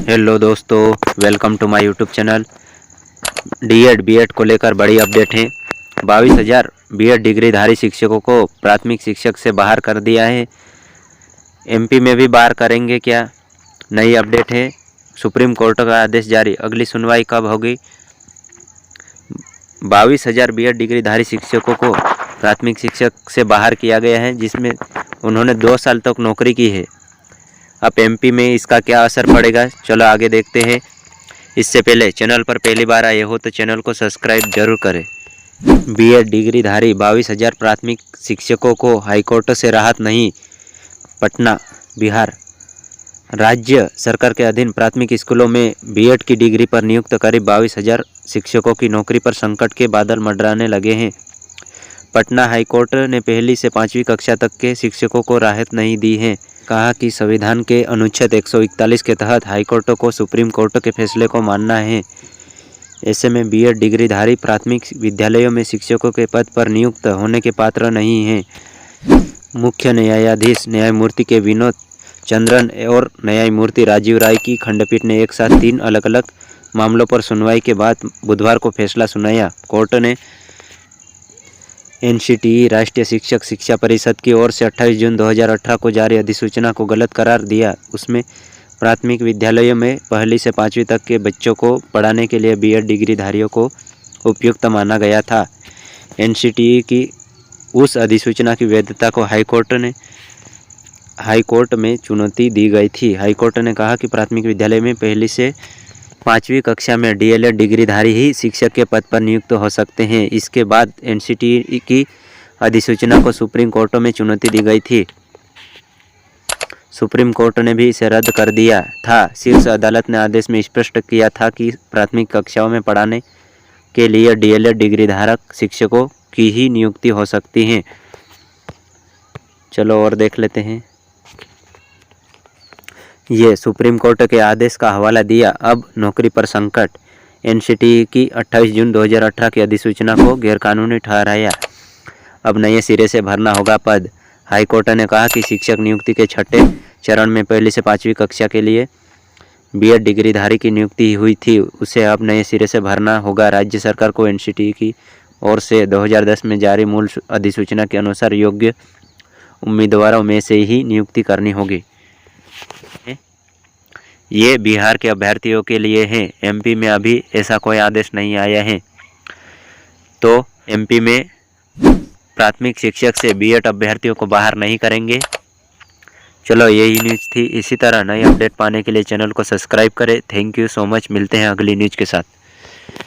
Hello दोस्तों, welcome to my YouTube channel. DEd BEd को लेकर बड़ी अपडेट है। 22,000 बीएड डिग्रीधारी शिक्षकों को प्राथमिक शिक्षक से बाहर कर दिया है। एमपी में भी बाहर करेंगे क्या? नई अपडेट है। सुप्रीम कोर्ट का आदेश जारी, अगली सुनवाई कब होगी? 22,000 बीएड डिग्रीधारी शिक्षकों को प्राथमिक शिक्षक से बाहर किया गया है, जिसमें उन्होंने 2 साल तक नौकरी की है। अब एमपी में इसका क्या असर पड़ेगा, चलो आगे देखते हैं। इससे पहले चैनल पर पहली बार आए हो तो चैनल को सब्सक्राइब जरूर करें। बीएड डिग्रीधारी 22,000 प्राथमिक शिक्षकों को हाईकोर्ट से राहत नहीं। पटना, बिहार। राज्य सरकार के अधीन प्राथमिक स्कूलों में बीएड की डिग्री पर नियुक्त करीब 22,000 शिक्षकों की नौकरी पर संकट के बादल मंडराने लगे हैं। पटना हाईकोर्ट ने पहली से 5वीं कक्षा तक के शिक्षकों को राहत नहीं दी है। कहा कि संविधान के अनुच्छेद 141 के तहत हाईकोर्ट को सुप्रीम कोर्ट के फैसले को मानना है। ऐसे में बीएड डिग्रीधारी प्राथमिक विद्यालयों में शिक्षकों के पद पर नियुक्त होने के पात्र नहीं हैं। मुख्य न्यायाधीश न्यायमूर्ति के विनोद चंद्रन और न्यायमूर्ति राजीव राय की खंडपीठ ने एक साथ 3 अलग-अलग मामलों पर सुनवाई के बाद बुधवार को फैसला सुनाया। कोर्ट ने एनसीटीई राष्ट्रीय शिक्षक शिक्षा परिषद की ओर से 28 जून 2018 को जारी अधिसूचना को गलत करार दिया। उसमें प्राथमिक विद्यालयों में पहली से 5वीं तक के बच्चों को पढ़ाने के लिए बीएड डिग्रीधारियों को उपयुक्त माना गया था। एनसीटीई की उस अधिसूचना की वैधता को हाईकोर्ट में चुनौती दी गई थी। हाईकोर्ट ने कहा कि प्राथमिक विद्यालय में पहली से 5वीं कक्षा में डीएलएड डिग्रीधारी ही शिक्षक के पद पर नियुक्त हो सकते हैं। इसके बाद एनसीटीई की अधिसूचना को सुप्रीम कोर्ट में चुनौती दी गई थी। सुप्रीम कोर्ट ने भी इसे रद्द कर दिया था। शीर्ष अदालत ने आदेश में स्पष्ट किया था कि प्राथमिक कक्षाओं में पढ़ाने के लिए डीएलएड डिग्रीधारक शिक्षकों की ही नियुक्ति हो सकती है। चलो और देख लेते हैं। ये सुप्रीम कोर्ट के आदेश का हवाला दिया। अब नौकरी पर संकट। एनसीटीई की 28 जून 2018 की अधिसूचना को गैरकानूनी ठहराया। अब नए सिरे से भरना होगा पद। हाईकोर्ट ने कहा कि शिक्षक नियुक्ति के छठे चरण में पहली से 5वीं कक्षा के लिए बीएड डिग्रीधारी की नियुक्ति हुई थी, उसे अब नए सिरे से भरना होगा। राज्य सरकार को एनसीटीई की ओर से 2010 में जारी मूल अधिसूचना के अनुसार योग्य उम्मीदवारों में से ही नियुक्ति करनी होगी। ये बिहार के अभ्यर्थियों के लिए है। एमपी में अभी ऐसा कोई आदेश नहीं आया है, तो एमपी में प्राथमिक शिक्षक से बीएड अभ्यर्थियों को बाहर नहीं करेंगे। चलो यही न्यूज़ थी। इसी तरह नई अपडेट पाने के लिए चैनल को सब्सक्राइब करें। Thank you so much. मिलते हैं अगली न्यूज़ के साथ।